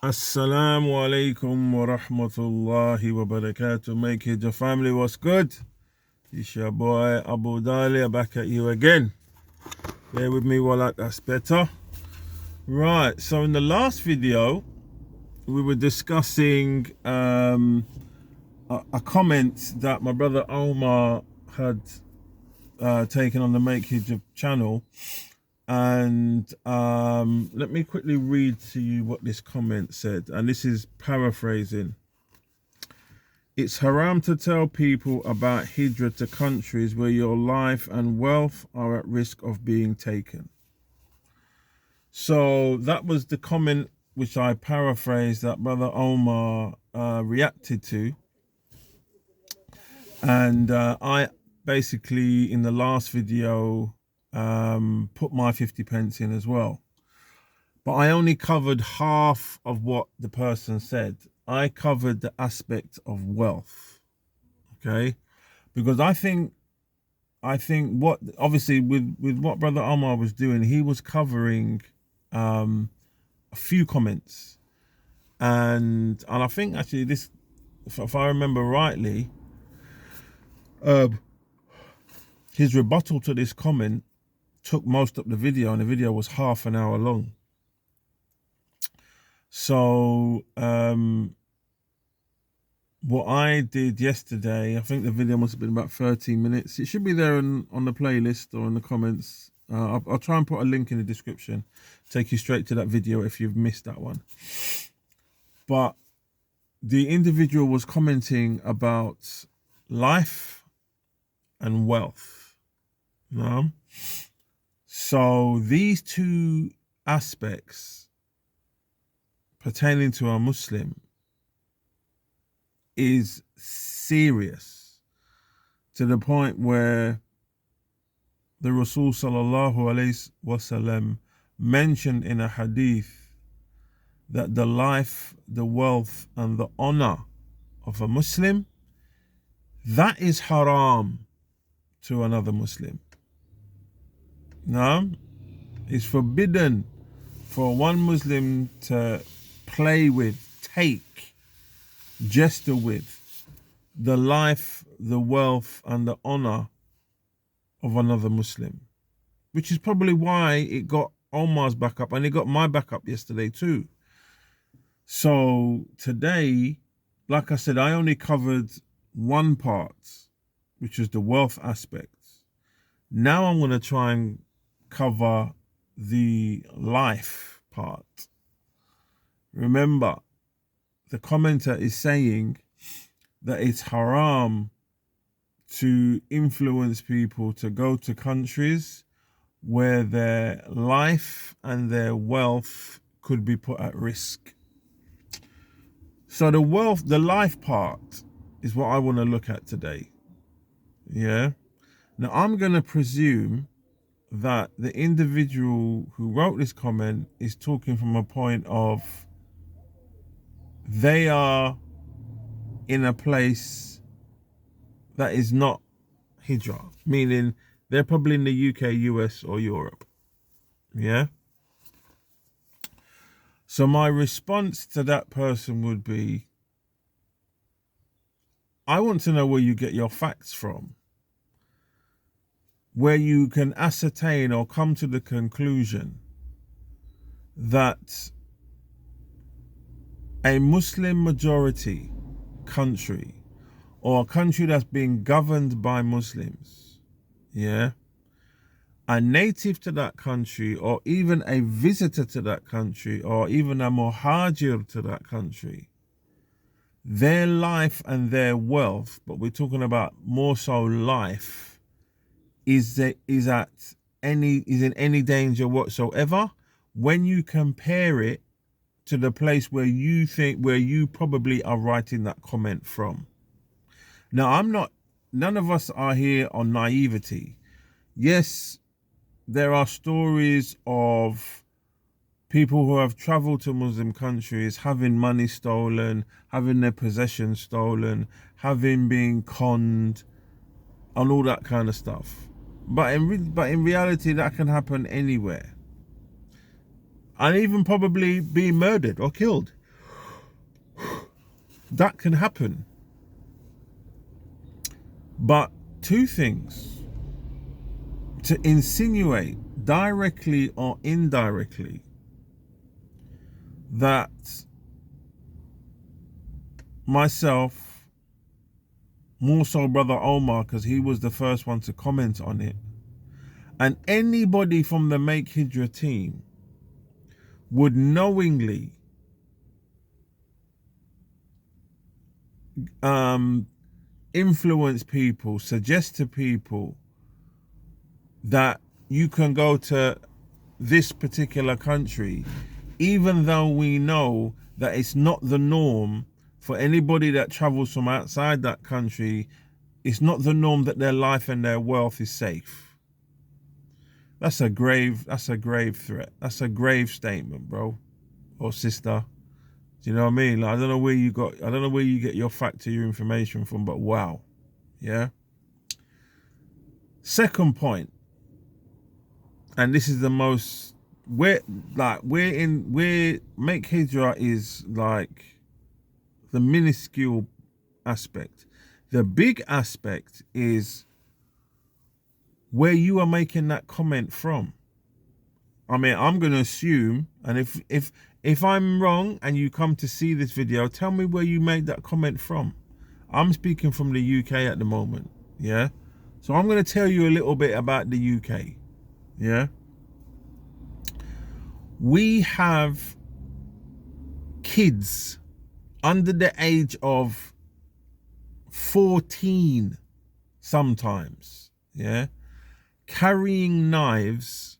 Assalamu alaikum wa rahmatullahi wa barakatuh. Make Hijrah family, what's good? It's your boy Abu Dalia back at you again. Bear with me while that's better. Right, so in the last video, we were discussing a comment that my brother Omar had taken on the Make Hijrah channel. And let me quickly read to you what this comment said. And this is paraphrasing. It's haram to tell people about hijrah to countries where your life and wealth are at risk of being taken. So that was the comment which I paraphrased that Brother Omar reacted to. And I basically, in the last video, put my 50 pence in as well. But I only covered half of what the person said. I covered the aspect of wealth, okay? Because I think what, obviously with what Brother Omar was doing, he was covering a few comments. And I think actually this, if I remember rightly, his rebuttal to this comment took most of the video, and the video was half an hour long. So what I did yesterday, I think the video must have been about 13 minutes. It should be there on the playlist or in the comments. I'll try and put a link in the description, take you straight to that video if you've missed that one. But the individual was commenting about life and wealth. No? So these two aspects pertaining to a Muslim is serious, to the point where the Rasul sallallahu alayhi wasallam mentioned in a hadith that the life, the wealth and the honor of a Muslim, that is haram to another Muslim. No, it's forbidden for one Muslim to play with, take, gesture with the life, the wealth and the honor of another Muslim. Which is probably why it got Omar's back up, and it got my back up yesterday too. So today, like I said, I only covered one part, which is the wealth aspect. Now I'm going to try and cover the life part. Remember, the commenter is saying that it's haram to influence people to go to countries where their life and their wealth could be put at risk. So the life part is what I want to look at today. Yeah. Now I'm going to presume that the individual who wrote this comment is talking from a point of they are in a place that is not hijrah, meaning they're probably in the UK, US or Europe. Yeah. So my response to that person would be, I want to know where you get your facts from, where you can ascertain or come to the conclusion that a Muslim majority country, or a country that's being governed by Muslims, yeah, a native to that country, or even a visitor to that country, or even a muhajir to that country, their life and their wealth, but we're talking about more so life, is in any danger whatsoever when you compare it to the place where you probably are writing that comment from. Now, none of us are here on naivety. Yes, there are stories of people who have traveled to Muslim countries having money stolen, having their possessions stolen, having been conned, and all that kind of stuff. But in reality, that can happen anywhere. And even probably be murdered or killed. That can happen. But two things: to insinuate directly or indirectly that myself, more so Brother Omar, because he was the first one to comment on it, and anybody from the Make Hijrah team would knowingly influence people, suggest to people that you can go to this particular country, even though we know that it's not the norm for anybody that travels from outside that country. It's not the norm that their life and their wealth is safe. That's a grave threat. That's a grave statement, bro or sister. Do you know what I mean? Like, I don't know where you get your fact or your information from, but wow. Yeah. Second point, and this is the most, Make Hijrah is like the minuscule aspect. The big aspect is where you are making that comment from. I mean, I'm going to assume, and if I'm wrong and you come to see this video, tell me where you made that comment from. I'm speaking from the UK at the moment, yeah? So I'm going to tell you a little bit about the UK, yeah? We have kids under the age of 14 sometimes, yeah? Carrying knives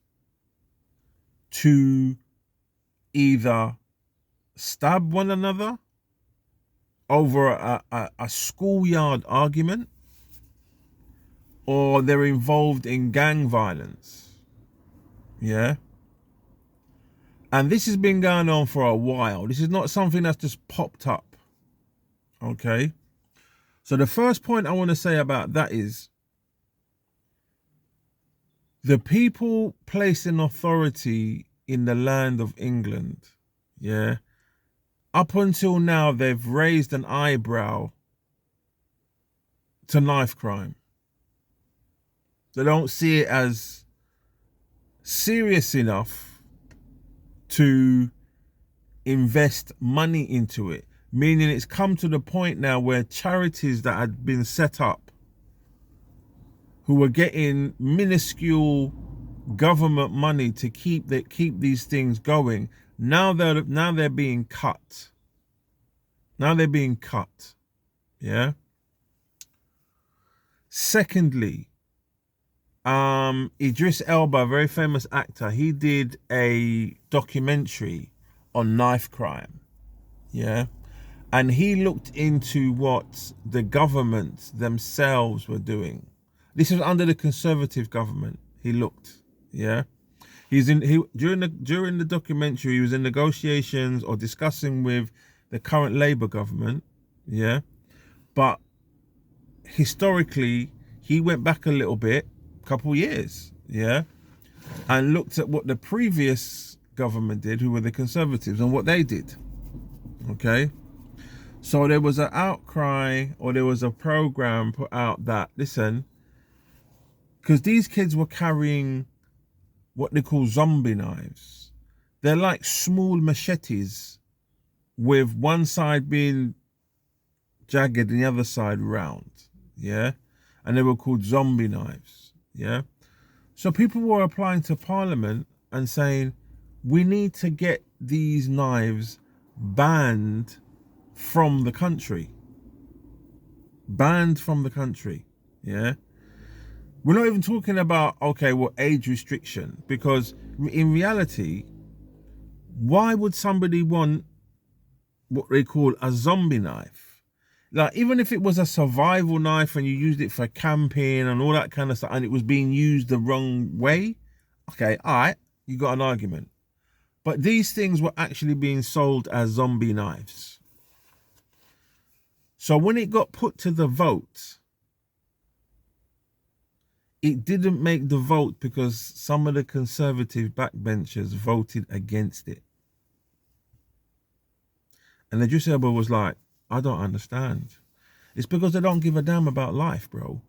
to either stab one another over a schoolyard argument, or they're involved in gang violence. Yeah. And this has been going on for a while. This is not something that's just popped up. Okay. So the first point I want to say about that is the people placed in authority in the land of England, yeah, up until now, they've raised an eyebrow to knife crime. They don't see it as serious enough to invest money into it. Meaning it's come to the point now where charities that had been set up, who were getting minuscule government money to keep these things going, now they're being cut. Now they're being cut. Yeah. Secondly, Idris Elba, a very famous actor, he did a documentary on knife crime. Yeah. And he looked into what the government themselves were doing. This was under the Conservative government. He looked, yeah. During the documentary, he was in negotiations or discussing with the current Labour government, yeah. But historically, he went back a little bit, couple years, yeah, and looked at what the previous government did, who were the Conservatives, and what they did. Okay. So there was an outcry, or there was a program put out that, listen, because these kids were carrying what they call zombie knives. They're like small machetes with one side being jagged and the other side round, yeah? And they were called zombie knives, yeah? So people were applying to Parliament and saying, we need to get these knives banned from the country. Banned from the country, yeah? We're not even talking about, okay, well, age restriction, because in reality, why would somebody want what they call a zombie knife? Like, even if it was a survival knife and you used it for camping and all that kind of stuff, and it was being used the wrong way, okay, all right, you got an argument. But these things were actually being sold as zombie knives. So when it got put to the vote, it didn't make the vote because some of the Conservative backbenchers voted against it. And the Idris Elba was like, I don't understand. It's because they don't give a damn about life, bro.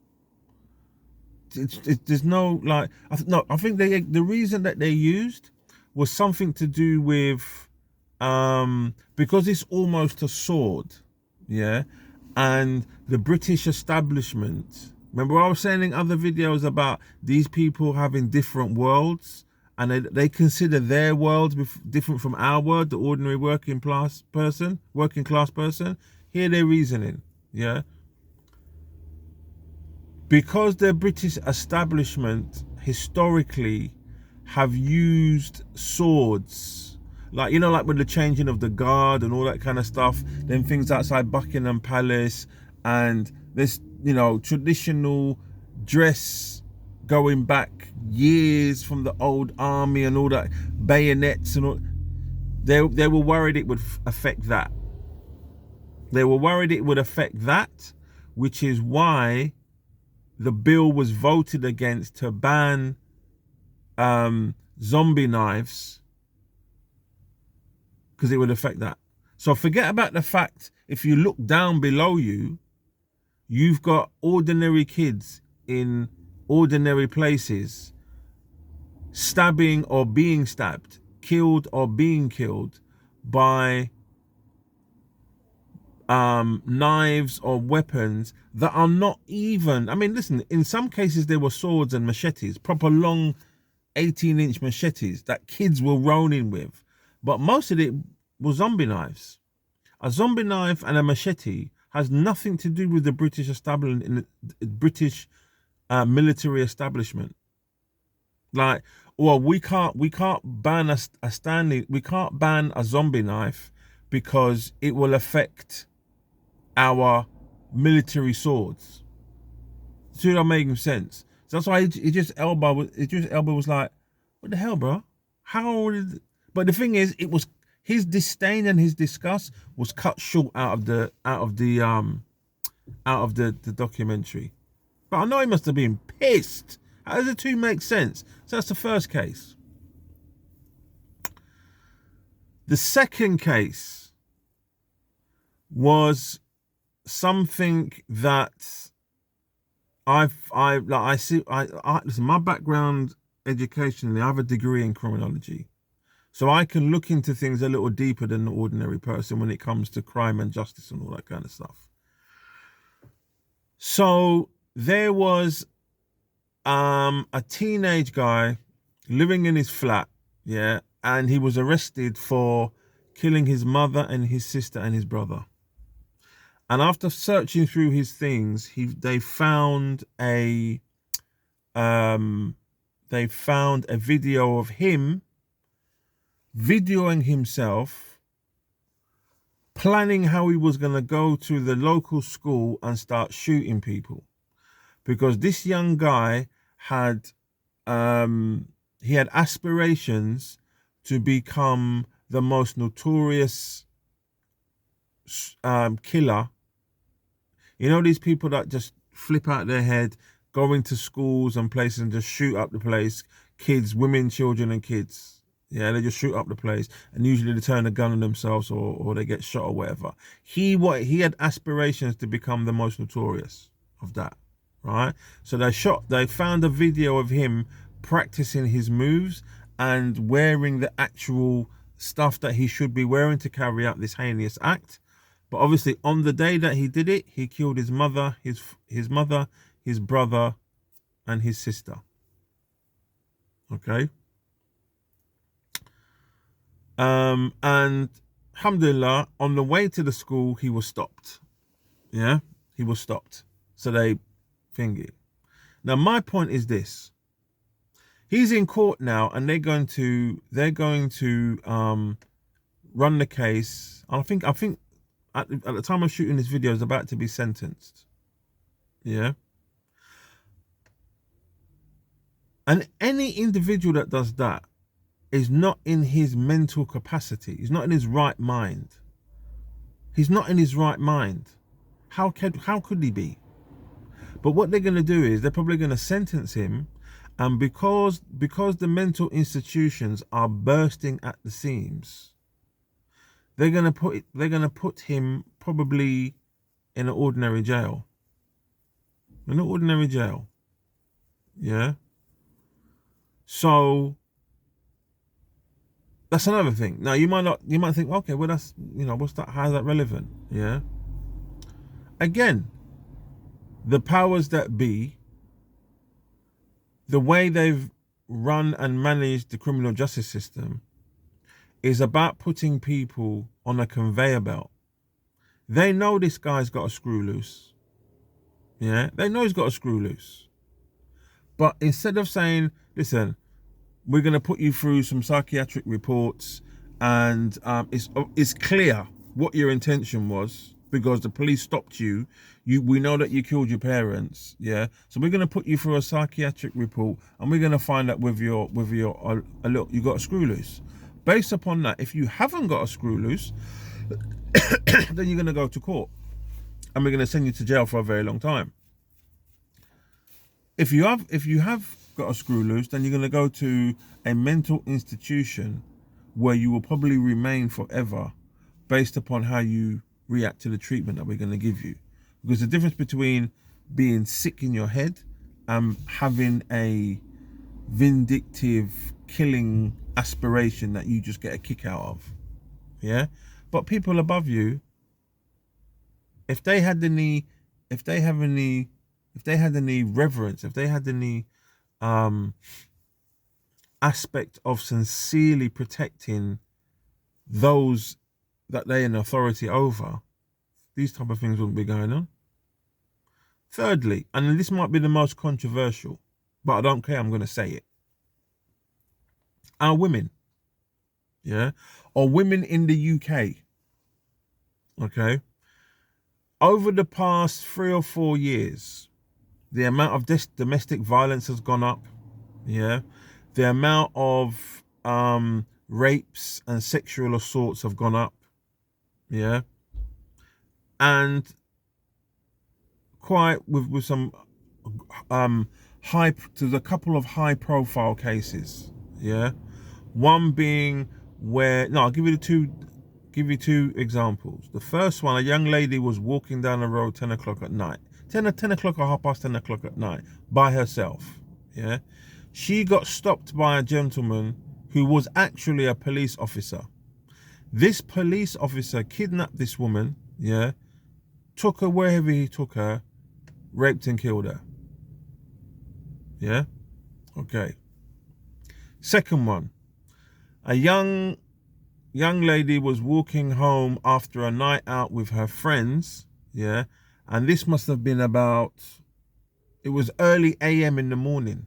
There's no like. I think the reason that they used was something to do with because it's almost a sword, yeah, and the British establishment. Remember, I was saying in other videos about these people having different worlds, and they consider their world different from our world, the ordinary working class person. Here they're reasoning, yeah. Because the British establishment historically have used swords, like, you know, like with the changing of the guard and all that kind of stuff, then things outside Buckingham Palace, and this, you know, traditional dress going back years from the old army and all that, bayonets and all. They were worried it would affect that. They were worried it would affect that, which is why the bill was voted against to ban zombie knives, because it would affect that. So forget about the fact, if you look down below you, you've got ordinary kids in ordinary places stabbing or being stabbed, killed or being killed by knives or weapons that are not even, I mean, listen, in some cases there were swords and machetes, proper long 18-inch machetes that kids were rolling with, but most of it was zombie knives. A zombie knife and a machete has nothing to do with the British establishment, in the British military establishment. Like, well, we can't ban we can't ban a zombie knife because it will affect our military swords. See that making sense? So that's why Idris Elba was like, what the hell, bro? How did? But the thing is, it was his disdain and his disgust was cut short out of the documentary. But I know he must have been pissed. How does the two make sense? So that's the first case. The second case was something that listen, my background educationally, I have a degree in criminology. So I can look into things a little deeper than the ordinary person when it comes to crime and justice and all that kind of stuff. So there was a teenage guy living in his flat, yeah, and he was arrested for killing his mother and his sister and his brother. And after searching through his things, they found a video of him videoing himself planning how he was going to go to the local school and start shooting people, because this young guy had he had aspirations to become the most notorious killer. You know, these people that just flip out their head, go into schools and places and just shoot up the place, kids, women, children and kids. Yeah, they just shoot up the place, and usually they turn a gun on themselves or they get shot or whatever. He had aspirations to become the most notorious of that, right? So they found a video of him practicing his moves and wearing the actual stuff that he should be wearing to carry out this heinous act. But obviously on the day that he did it, he killed his mother, his mother, his brother, and his sister. Okay. And alhamdulillah, on the way to the school, he was stopped. Yeah, he was stopped. So they thingy. Now my point is this: he's in court now, and they're going to run the case. I think at the time of shooting this video, is about to be sentenced. Yeah. And any individual that does that is not in his mental capacity. He's not in his right mind. He's not in his right mind. How could he be? But what they're going to do is they're probably going to sentence him, and because the mental institutions are bursting at the seams, they're gonna put him probably in an ordinary jail. In an ordinary jail. Yeah. So that's another thing. Now you might think, okay, well that's, what's that? How's that relevant? Yeah. Again, the powers that be, the way they've run and managed the criminal justice system is about putting people on a conveyor belt. They know this guy's got a screw loose. Yeah, they know he's got a screw loose. But instead of saying, listen, we're going to put you through some psychiatric reports, and it's clear what your intention was because the police stopped you. We know that you killed your parents. Yeah, so we're going to put you through a psychiatric report, and we're going to find out look, you got a screw loose. Based upon that, if you haven't got a screw loose, then you're going to go to court, and we're going to send you to jail for a very long time. If you have got a screw loose, then you're going to go to a mental institution where you will probably remain forever based upon how you react to the treatment that we're going to give you. Because the difference between being sick in your head and having a vindictive killing aspiration that you just get a kick out of. Yeah? But people above you, if they had any reverence, if they had any aspect of sincerely protecting those that they're in authority over, these type of things wouldn't be going on. Thirdly, and this might be the most controversial, but I don't care, I'm going to say it. Our women, yeah, or women in the UK, okay, over the past 3 or 4 years, the amount of this domestic violence has gone up, yeah. The amount of rapes and sexual assaults have gone up, yeah. And quite with some there's a couple of high profile cases, yeah. One being I'll give you two examples. The first one, a young lady was walking down the road 10 o'clock at night. 10 o'clock or 10:30 o'clock at night by herself. Yeah. She got stopped by a gentleman who was actually a police officer. This police officer kidnapped this woman, yeah, took her wherever he took her, raped and killed her. Yeah? Okay. Second one, a young lady was walking home after a night out with her friends, yeah, and this must have been it was early AM in the morning.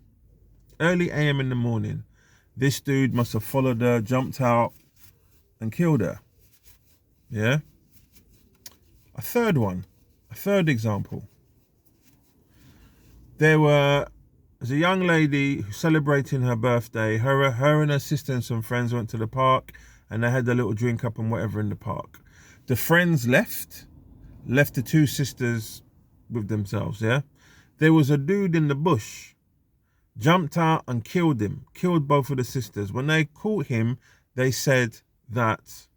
Early AM in the morning. This dude must have followed her, jumped out, and killed her. Yeah? A third example. There's a young lady celebrating her birthday. Her and her sister and some friends went to the park, and they had a little drink up and whatever in the park. The friends left the two sisters with themselves, yeah? There was a dude in the bush, jumped out and killed both of the sisters. When they caught him, they said that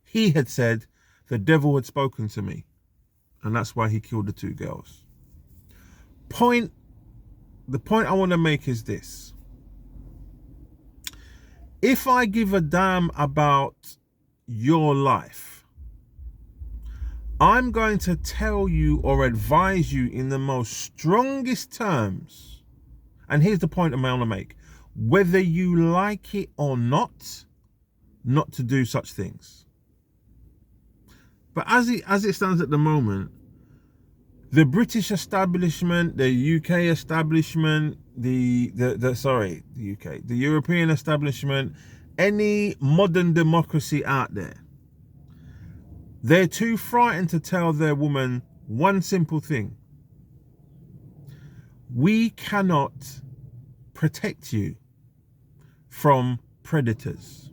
he had said, the devil had spoken to me, and that's why he killed the two girls. The point I want to make is this. If I give a damn about your life, I'm going to tell you or advise you in the most strongest terms. And here's the point I want to make. Whether you like it or not to do such things. But as it stands at the moment, the British establishment, the UK establishment, the European establishment, any modern democracy out there, they're too frightened to tell their woman one simple thing. We cannot protect you from predators.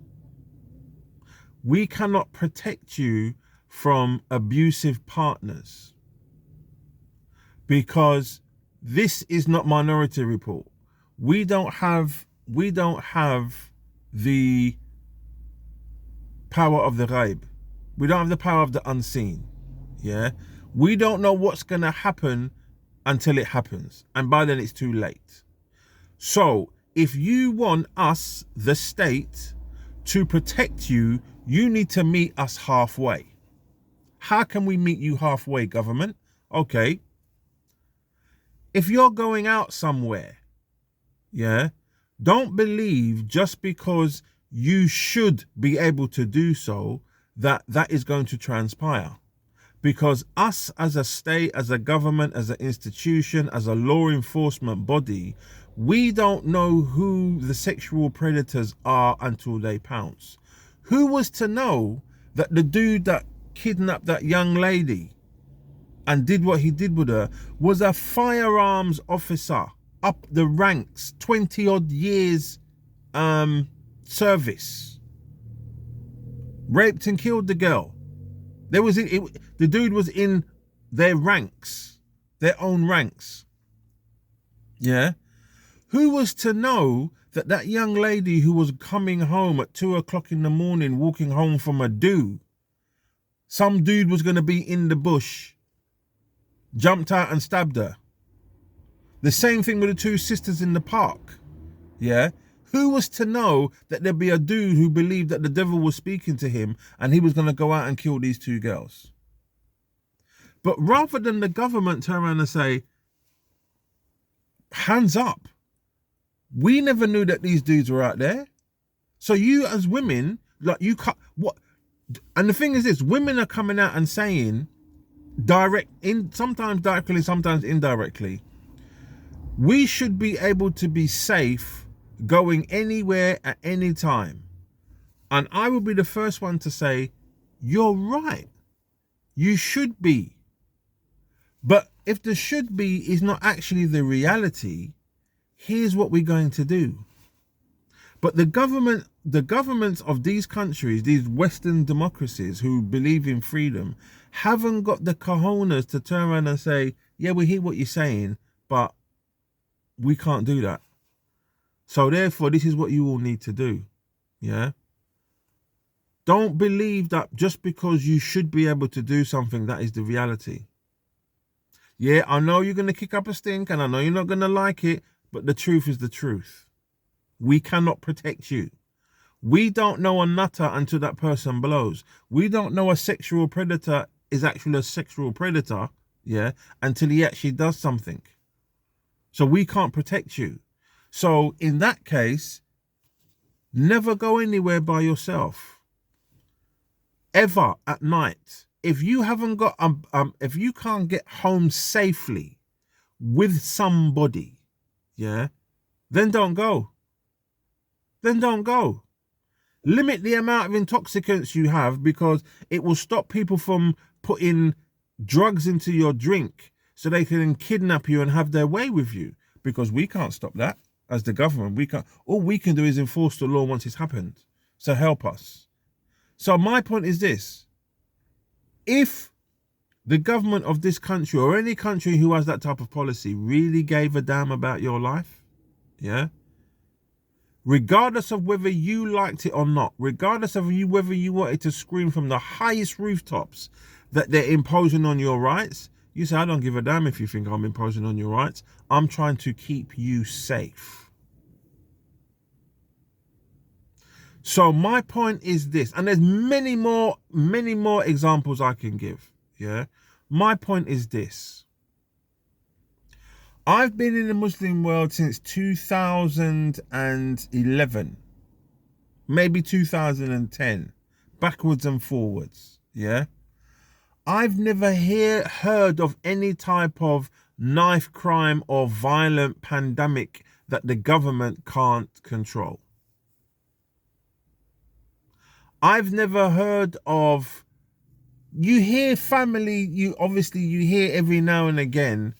We cannot protect you from abusive partners. Because this is not Minority Report. We don't have the power of the ghaib. We don't have the power of the unseen. Yeah? We don't know what's going to happen until it happens. And by then it's too late. So if you want us, the state, to protect you, you need to meet us halfway. How can we meet you halfway, government? Okay. If you're going out somewhere, yeah, don't believe just because you should be able to do so that that is going to transpire. Because us as a state, as a government, as an institution, as a law enforcement body, we don't know who the sexual predators are until they pounce. Who was to know that the dude that kidnapped that young lady and did what he did with her was a firearms officer up the ranks, 20 odd years service, raped and killed the girl. The dude was in their ranks, their own ranks. Yeah. Who was to know that that young lady who was coming home at 2 o'clock in the morning, walking home from a do, some dude was going to be in the bush, jumped out and stabbed her? The same thing with the two sisters in the park. Yeah. Who was to know that there'd be a dude who believed that the devil was speaking to him and he was going to go out and kill these two girls? But rather than the government turn around and say, hands up, we never knew that these dudes were out there. So you as women, like you cut what? And the thing is this, women are coming out and saying sometimes directly, sometimes indirectly, we should be able to be safe going anywhere at any time. And I will be the first one to say, you're right. You should be. But if the should be is not actually the reality, here's what we're going to do. But the governments of these countries, these Western democracies who believe in freedom, haven't got the cojones to turn around and say, yeah, we hear what you're saying, but we can't do that. So therefore, this is what you all need to do. Yeah. Don't believe that just because you should be able to do something, that is the reality. Yeah, I know you're going to kick up a stink and I know you're not going to like it, but the truth is the truth. We cannot protect you. We don't know a nutter until that person blows. We don't know a sexual predator is actually a sexual predator, yeah, until he actually does something. So we can't protect you. So in that case, never go anywhere by yourself. Ever at night. If you haven't got, if you can't get home safely with somebody, yeah, then don't go. Then don't go. Limit the amount of intoxicants you have because it will stop people from putting drugs into your drink so they can kidnap you and have their way with you, because we can't stop that. As the government, we can't. All we can do is enforce the law once it's happened. So help us. So my point is this. If the government of this country or any country who has that type of policy really gave a damn about your life, yeah, regardless of whether you liked it or not, regardless of whether you wanted to scream from the highest rooftops that they're imposing on your rights, you say, I don't give a damn if you think I'm imposing on your rights. I'm trying to keep you safe. So my point is this, and there's many more examples I can give. Yeah. My point is this. I've been in the Muslim world since 2011, maybe 2010, backwards and forwards. Yeah. I've never heard of any type of knife crime or violent pandemic that the government can't control. I've never heard of, you hear family, you hear every now and again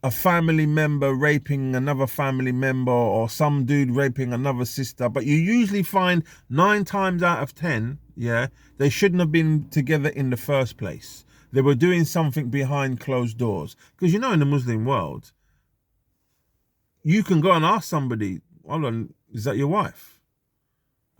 a family member raping another family member or some dude raping another sister, but you usually find 9 times out of 10, yeah, they shouldn't have been together in the first place. They were doing something behind closed doors. Because you know, in the Muslim world, you can go and ask somebody, hold on, is that your wife?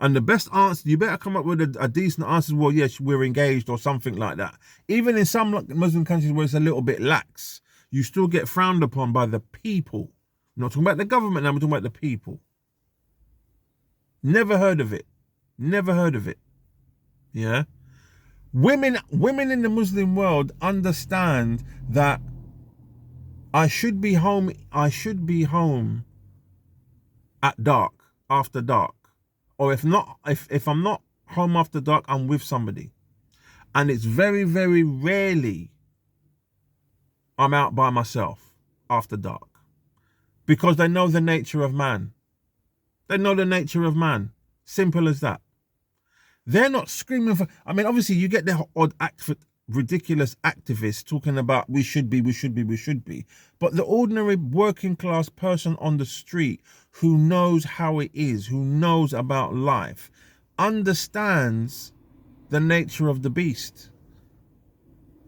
And the best answer, you better come up with a decent answer. Well, yes, we're engaged or something like that. Even in some Muslim countries where it's a little bit lax, you still get frowned upon by the people. I'm not talking about the government now, I'm talking about the people. Never heard of it. Never heard of it. Yeah. Women in the Muslim world understand that I should be home at dark, after dark. Or if I'm not home after dark, I'm with somebody. And it's very, very rarely I'm out by myself after dark. Because they know the nature of man. They know the nature of man. Simple as that. They're not screaming for... I mean, obviously, you get the odd ridiculous activists talking about we should be. But the ordinary working class person on the street who knows how it is, who knows about life, understands the nature of the beast.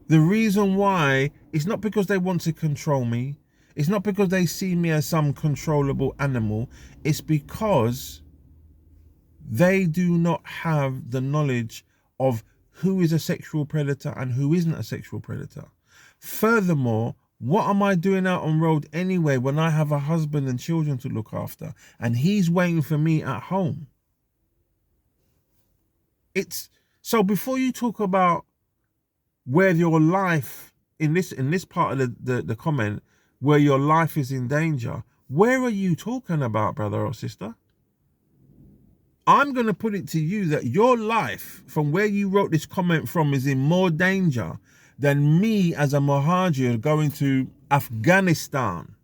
The reason why, it's not because they want to control me. It's not because they see me as some controllable animal. It's because they do not have the knowledge of who is a sexual predator and who isn't a sexual predator. Furthermore, what am I doing out on road anyway when I have a husband and children to look after and he's waiting for me at home? So before you talk about where your life, in this part of the comment, where your life is in danger, where are you talking about, brother or sister? I'm going to put it to you that your life, from where you wrote this comment from, is in more danger than me as a muhajir going to Afghanistan.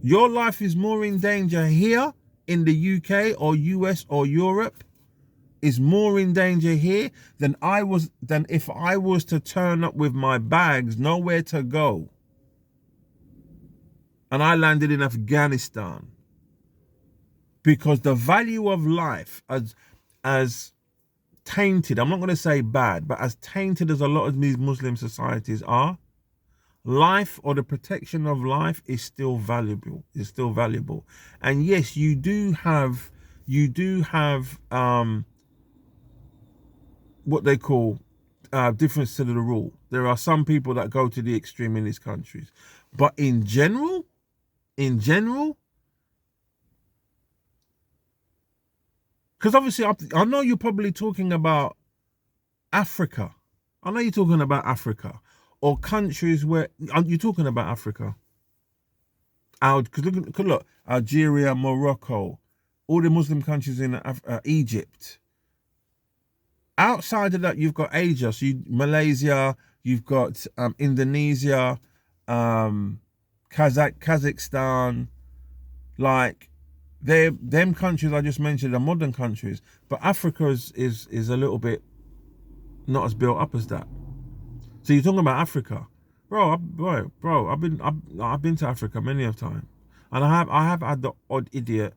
Your life is more in danger here in the UK or US or Europe, is more in danger here than if I was to turn up with my bags, nowhere to go, and I landed in Afghanistan. Because the value of life, as tainted, I'm not going to say bad, but as tainted as a lot of these Muslim societies are, life, or the protection of life, is still valuable. And yes, you do have what they call difference to the rule. There are some people that go to the extreme in these countries, but in general, because obviously I know you're probably talking about Africa. I know you're talking about Africa, or countries where you're talking about Africa. Look, Algeria, Morocco, all the Muslim countries in Egypt. Outside of that, you've got Asia. So Malaysia, you've got Indonesia, Kazakhstan, like them countries I just mentioned are modern countries, but Africa is a little bit not as built up as that. So you're talking about Africa, bro. I've been to Africa many a time, and I have had the odd idiot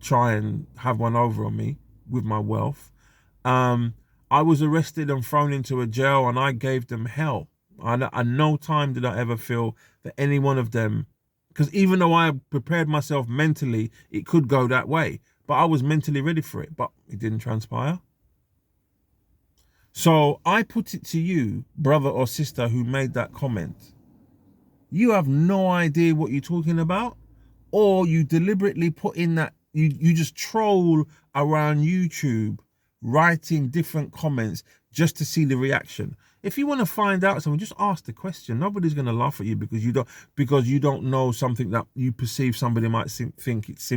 try and have one over on me with my wealth. I was arrested and thrown into a jail, and I gave them hell. And no time did I ever feel that any one of them, because even though I prepared myself mentally, it could go that way, but I was mentally ready for it, but it didn't transpire. So I put it to you, brother or sister who made that comment. You have no idea what you're talking about, or you deliberately put in that, you just troll around YouTube, writing different comments just to see the reaction. If you want to find out something, just ask the question. Nobody's going to laugh at you because you don't know something that you perceive somebody might think it's simple.